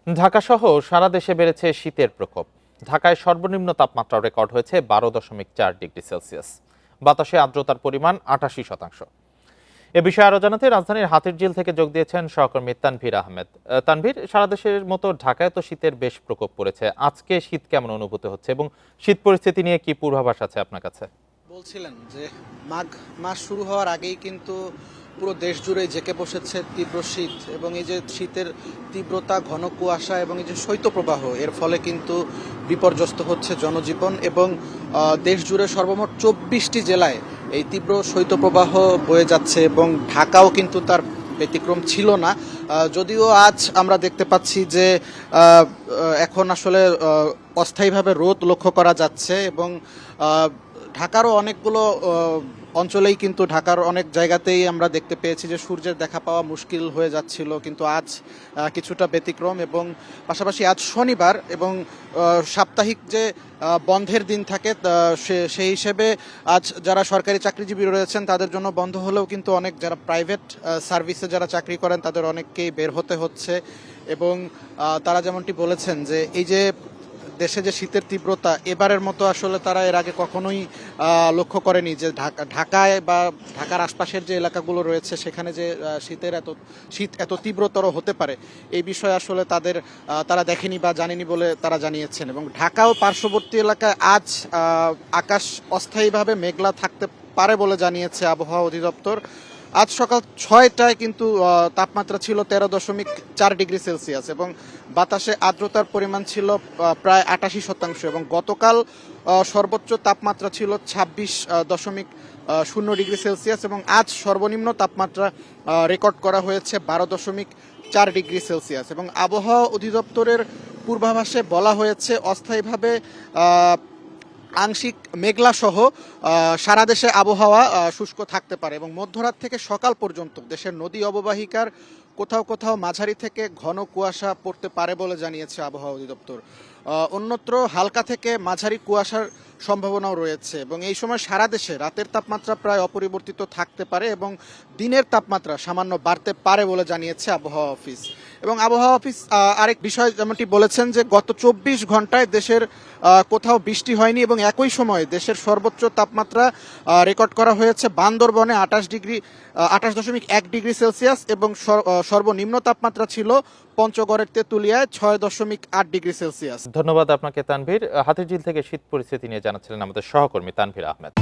ঢাকাসহ সারা দেশে বেড়েছে শীতের প্রকোপ। ঢাকায় সর্বনিম্ন তাপমাত্রা রেকর্ড হয়েছে 12.4 ডিগ্রি সেলসিয়াস। বাতাসে আর্দ্রতার পরিমাণ 88%। এ বিষয়ে আরো জানাতে রাজধানীর হাতিরঝিল থেকে যোগ দিয়েছেন সহকর্মী তানভীর আহমেদ। তানভীর, সারা দেশের মতো ঢাকায় তো শীতের বেশ প্রকোপ পড়েছে। আজকে শীত কেমন অনুভূত হচ্ছে এবং শীত পরিস্থিতি নিয়ে কি পূর্বাভাস আছে আপনার কাছে? বলছিলেন যে মাঘ মাস শুরু হওয়ার আগেই কিন্তু পুরো দেশ জুড়ে জেঁকে বসেছে তীব্র শীত, এবং এই যে শীতের তীব্রতা, ঘন কুয়াশা এবং এই যে শৈত্যপ্রবাহ, এর ফলে কিন্তু বিপর্যস্ত হচ্ছে জনজীবন। এবং দেশ জুড়ে সর্বমোট 24টি জেলায় এই তীব্র শৈত্যপ্রবাহ বয়ে যাচ্ছে, এবং ঢাকাও কিন্তু তার ব্যতিক্রম ছিল না। যদিও আজ আমরা দেখতে পাচ্ছি যে এখন আসলে অস্থায়ীভাবে রোদ লক্ষ্য করা যাচ্ছে, এবং ঢাকারও অনেকগুলো অঞ্চলেই কিন্তু ঢাকার অনেক জায়গাতেই আমরা দেখতে পেয়েছি যে সূর্যের দেখা পাওয়া মুশকিল হয়ে যাচ্ছিল, কিন্তু আজ কিছুটা ব্যতিক্রম। এবং পাশাপাশি আজ শনিবার এবং সাপ্তাহিক যে বন্ধের দিন থাকে সেই হিসেবে আজ যারা সরকারি চাকরিজীবী রয়েছেন তাদের জন্য বন্ধ হলেও কিন্তু অনেক যারা প্রাইভেট সার্ভিসে যারা চাকরি করেন তাদের অনেককেই বের হতে হচ্ছে। এবং তারা যেমনটি বলেছেন যে এই যে দেশে যে শীতের তীব্রতা, এবারের মতো আসলে তারা এর আগে কখনোই লক্ষ্য করেনি যে ঢাকায় বা ঢাকার আশপাশের যে এলাকাগুলো রয়েছে সেখানে যে শীত এত তীব্রতর হতে পারে, এই বিষয়ে আসলে তারা দেখেনি বা জানেনি বলে তারা জানিয়েছেন। এবং ঢাকাও পার্শ্ববর্তী এলাকায় আজ আকাশ অস্থায়ীভাবে মেঘলা থাকতে পারে বলে জানিয়েছে আবহাওয়া অধিদপ্তর। আজ সকাল 6টায় কিন্তু তাপমাত্রা ছিল 13.4 ডিগ্রি সেলসিয়াস, এবং বাতাসে আর্দ্রতার পরিমাণ ছিল প্রায় 88%। এবং গতকাল সর্বোচ্চ তাপমাত্রা ছিল 26.0 ডিগ্রি সেলসিয়াস, এবং আজ সর্বনিম্ন তাপমাত্রা রেকর্ড করা হয়েছে 12.4 ডিগ্রি সেলসিয়াস। এবং আবহাওয়া অধিদপ্তরের পূর্বাভাসে বলা হয়েছে অস্থায়ীভাবে আংশিক মেঘলা সহ সারা দেশে আবহাওয়া শুষ্ক থাকতে পারে, এবং মধ্যরাত থেকে সকাল পর্যন্ত দেশের নদী অববাহিকার কোথাও কোথাও মাঝারি থেকে ঘন কুয়াশা পড়তে পারে বলে জানিয়েছে আবহাওয়া অধিদপ্তর। অন্যত্র হালকা থেকে মাঝারি কুয়াশার সম্ভাবনাও রয়েছে, এবং এই সময় সারা দেশে রাতের তাপমাত্রা প্রায় অপরিবর্তিত থাকতে পারে এবং দিনের তাপমাত্রা সামান্য বাড়তে পারে বলে জানিয়েছে আবহাওয়া অফিস। এবং আবহাওয়া অফিস আরেক বিষয় যেমনটি বলেছেন যে গত 24 ঘন্টায় দেশের কোথাও বৃষ্টি হয়নি, এবং একই সময়ে দেশের সর্বোচ্চ তাপমাত্রা রেকর্ড করা হয়েছে বান্দরবনে 28.1 ডিগ্রি সেলসিয়াস, এবং সর্বনিম্ন তাপমাত্রা ছিল পঞ্চগড়ের তেঁতুলিয়ায় 6.8 ডিগ্রি সেলসিয়াস। ধন্যবাদ আপনাকে তানভীর। হাতিরঝিল থেকে শীত পরিস্থিতি নিয়ে জানাচ্ছিলেন আমাদের সহকর্মী তানভীর আহমেদ।